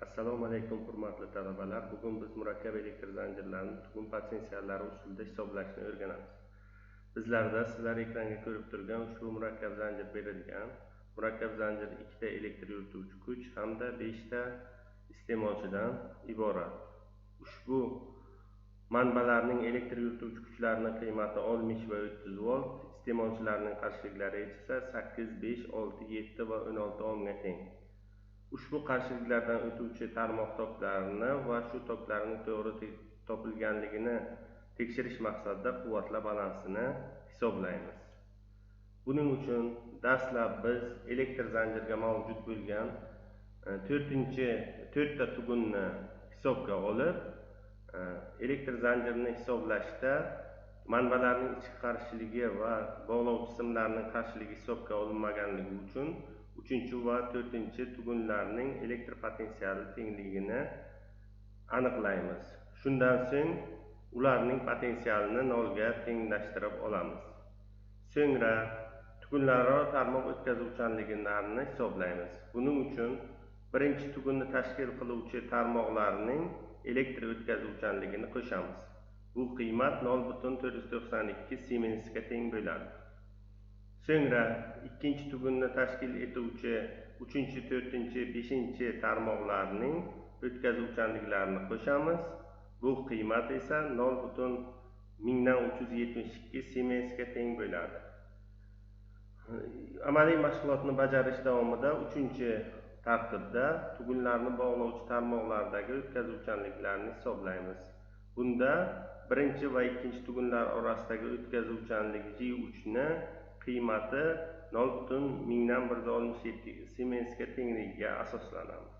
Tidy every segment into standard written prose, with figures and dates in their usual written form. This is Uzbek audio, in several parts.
Assalomu alaykum hurmatli talabalar. Bugun biz murakkab elektr zanjirlarini tugun potensiallari usulida hisoblashni o'rganamiz. Bizlarda sizlar ekranga ko'rib turgan ushbu murakkab zanjir berilgan. Murakkab zanjir 2 ta elektr yurituvchi kuch hamda 5 ta iste'molchidan iborat. Ushbu manbalarning elektr yurituvchi kuchlarining qiymati 60 va 300 volt, iste'molchilarning qarshiliklari esa 8, 5, 6, 7 va 16 ohmga teng. Ushbu qarshiliklardan o'tuvchi tarmoq toklarini va shu toklarning to'g'ri topilganligini tekshirish maqsadida quvvatlar balansini hisoblaymiz. Buning uchun dastlab biz elektr zanjirga mavjud bo'lgan 4 ta tugunni hisobga olib, elektr zanjirini hisoblashda manbalarning ichki qarshiligi va bog'lovchi simlarning qarshiligi hisobga olinmaganligi uchun 3 va 4 tugunlarning elektr potensiali tengligini aniqlaymiz. Shundan so'ng ularning potensialini 0 ga tenglashtirib olamiz. So'ngra tugunlararo tarmoq o'tkazuvchanliklarini hisoblaymiz. Buning uchun birinchi tugunni tashkil qiluvchi tarmoqlarning elektr o'tkazuvchanligini qo'shamiz. Bu qiymat 0.492 Siemensga teng bo'ladi. So'ngra ikkinchi tugunni tashkil etuvchi 3, 4, 5 tarmoqlarning o'tkazuvchanliklarini qo'shamiz. Bu qiymat esa 0.1372 Siemensga teng bo'ladi. Amaliy mashg'ulotni bajarish davomida 3-tartibda tugunlarni bog'lovchi tarmoqlardagi o'tkazuvchanliklarini hisoblaymiz. Bunda birinchi va ikkinchi tugunlar orasidagi o'tkazuvchanlik J3 ni qiymati 0.1167 Siemensga tengligiga asoslanamiz.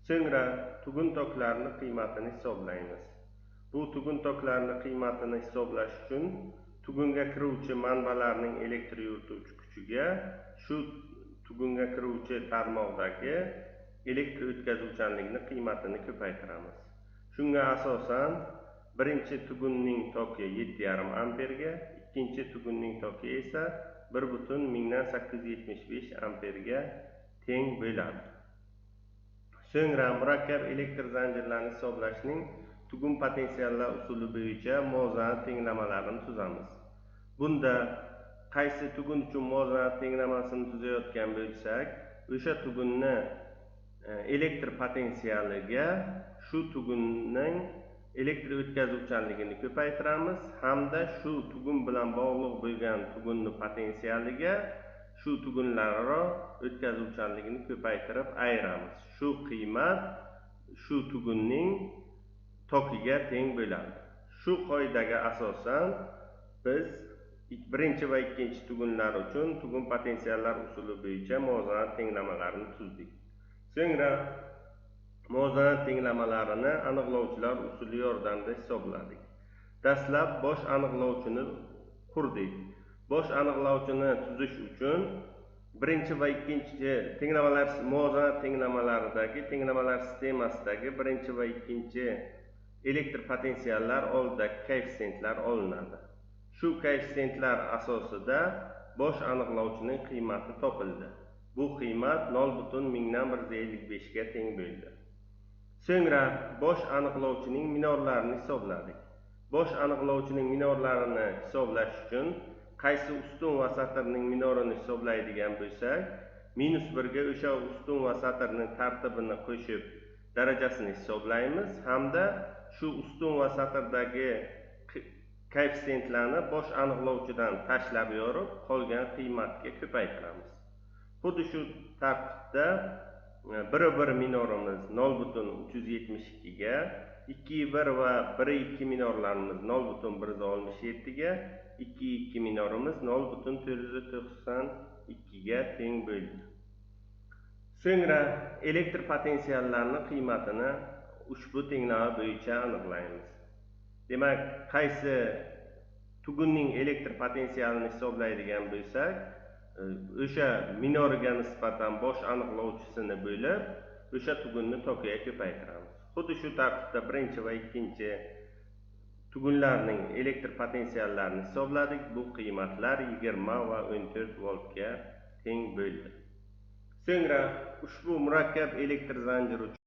So'ngra tugun toklarini qiymatini hisoblaymiz. Bu tugun toklarini qiymatini hisoblash uchun tugunga kiruvchi manbalarning elektr yurituvchi kuchiga shu tugunga kiruvchi tarmoqdagi elektr o'tkazuvchanlikni qiymatini ko'paytiramiz. Shunga asosan birinchi tugunning toki 7,5 amperga, ikkinchi tugunning toki esa 1.875 amperga teng bo'ladi. So'ngra murakkab elektr zanjirlarini hisoblashning tugun potensiallar usuli bo'yicha muvozanat tenglamalarini tuzamiz. Bunda qaysi tugun uchun muvozanat tenglamasini tuzayotgan bo'lsak, o'sha tugunni elektr potensialiga shu tugunning elektr o'tkazuvchanligini ko'paytiramiz hamda shu tugun bilan bog'liq bo'lgan tugunni potensialiga shu tugunlararo o'tkazuvchanligini ko'paytirib ayiramiz. Shu qiymat shu tugunning tokiga teng bo'ladi. Shu qoidaga asosan biz birinchi va ikkinchi tugunlar uchun tugun potensiallar usuli bo'yicha muvozanat tenglamalarini tuzdik. So'ngra muvozanat tenglamalarini aniqlovchilar usuli yordamida hisobladik. Dastlab bosh aniqlovchini qurdik. Bosh aniqlovchini tuzish uchun birinchi va ikkinchi muvozanat tenglamalar sistemasidagi birinchi va ikkinchi elektr potensiallar oldidagi koeffitsiyentlar olinadi. Shu koeffitsiyentlar asosida bosh aniqlovchining qiymati topildi. Bu qiymat 0.1155 ga teng bo'ldi. So'ngra bosh aniqlovchining minorlarini hisobladik. Bosh aniqlovchining minorlarini hisoblash uchun qaysi ustun va satrning minorini hisoblaydigan bo'lsak, -1 ga o'sha ustun va satrning tartibini qo'shib darajasini hisoblaymiz hamda shu ustun va satrdagi koeffitsiyentlarni bosh aniqlovchidan tashlab yorib, qolgan qiymatga ko'paytiramiz. Xuddi shu tartibda 1,1 minorimiz 0.372 ga, 2,1 va 1,2 minorlarimiz 0.167 ga, 2,2 minorimiz 0.492 ga teng bo'ldi. So'ngra elektr potensiallarning qiymatini ushbu tenglama bo'yicha aniqlaymiz. Demak, qaysi tugunning elektr potensialini hisoblaydigan bo'lsak, o'sha minoriga nisbatan bosh aniqlovchisini bo'lib, o'sha tugunni tokiga ko'paytiramiz. Xuddi shu tartibda birinchi va ikkinchi tugunlarning elektr potensiallarini hisobladik. Bu qiymatlar 20 va 14 voltga teng bo'ldi. So'ngra ushbu murakkab elektr zanjiri